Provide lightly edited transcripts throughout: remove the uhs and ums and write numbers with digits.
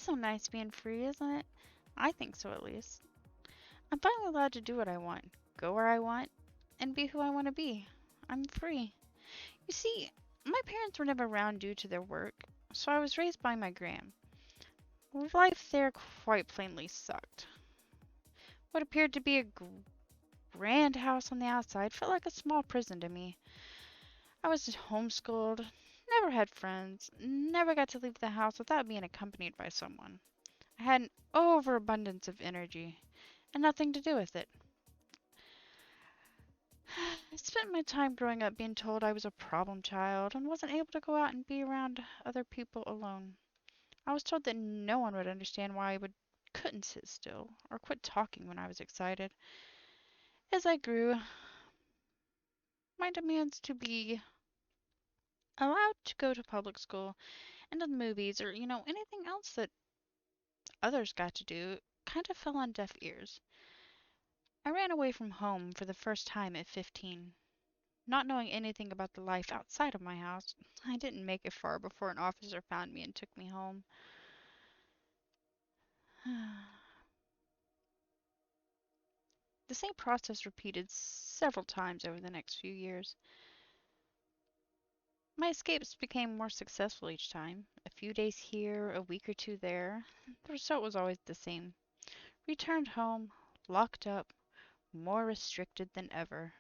so nice being free, isn't it? I think so, at least. I'm finally allowed to do what I want, go where I want, and be who I want to be. I'm free. You see, my parents were never around due to their work, so I was raised by my gram. Life there quite plainly sucked. What appeared to be a grand house on the outside felt like a small prison to me. I was homeschooled, never had friends, never got to leave the house without being accompanied by someone. I had an overabundance of energy, and nothing to do with it. I spent my time growing up being told I was a problem child and wasn't able to go out and be around other people alone. I was told that no one would understand why couldn't sit still or quit talking when I was excited. As I grew, my demands to be allowed to go to public school and to the movies or, anything else that others got to do kind of fell on deaf ears. I ran away from home for the first time at 15. Not knowing anything about the life outside of my house, I didn't make it far before an officer found me and took me home. The same process repeated several times over the next few years. My escapes became more successful each time. A few days here, a week or two there. The result was always the same. Returned home, locked up, more restricted than ever.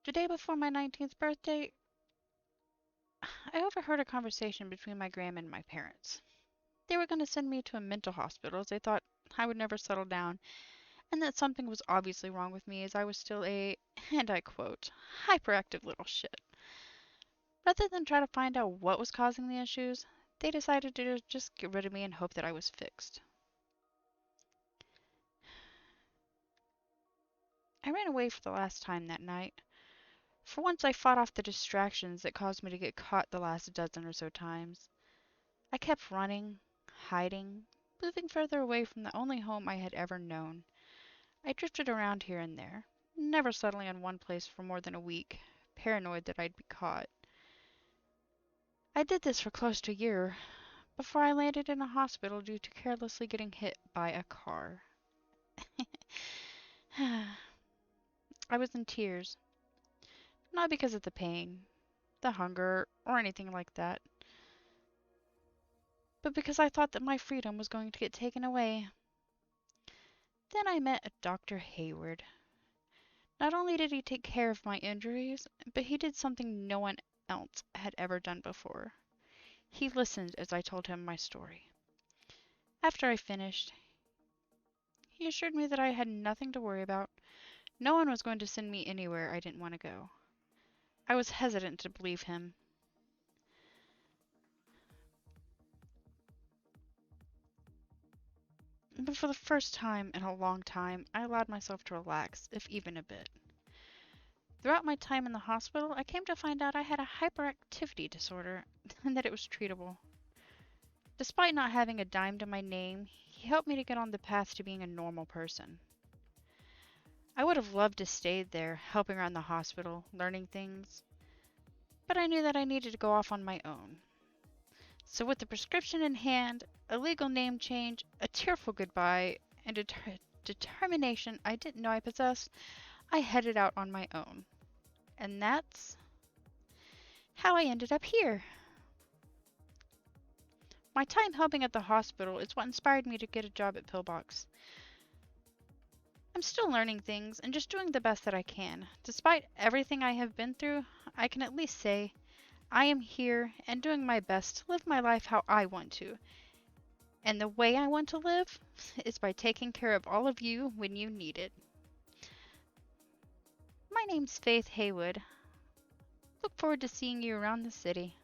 The day before my 19th birthday, I overheard a conversation between my gram and my parents. They were going to send me to a mental hospital as they thought I would never settle down, and that something was obviously wrong with me as I was still a, and I quote, hyperactive little shit. Rather than try to find out what was causing the issues, they decided to just get rid of me and hope that I was fixed. I ran away for the last time that night. For once I fought off the distractions that caused me to get caught the last dozen or so times. I kept running, hiding, moving further away from the only home I had ever known. I drifted around here and there, never settling in one place for more than a week, paranoid that I'd be caught. I did this for close to a year before I landed in a hospital due to carelessly getting hit by a car. I was in tears, not because of the pain, the hunger, or anything like that, but because I thought that my freedom was going to get taken away. Then I met a Dr. Haywood. Not only did he take care of my injuries, but he did something no one else had ever done before. He listened as I told him my story. After I finished, he assured me that I had nothing to worry about. No one was going to send me anywhere I didn't want to go. I was hesitant to believe him. But for the first time in a long time, I allowed myself to relax, if even a bit. Throughout my time in the hospital, I came to find out I had a hyperactivity disorder and that it was treatable. Despite not having a dime to my name, he helped me to get on the path to being a normal person. I would have loved to stay there, helping around the hospital, learning things, but I knew that I needed to go off on my own. So with the prescription in hand, a legal name change, a tearful goodbye, and a determination I didn't know I possessed, I headed out on my own. And that's how I ended up here. My time helping at the hospital is what inspired me to get a job at Pillbox. I'm still learning things and just doing the best that I can. Despite everything I have been through, I can at least say I am here and doing my best to live my life how I want to. And the way I want to live is by taking care of all of you when you need it. My name's Faithe Haywood. Look forward to seeing you around the city.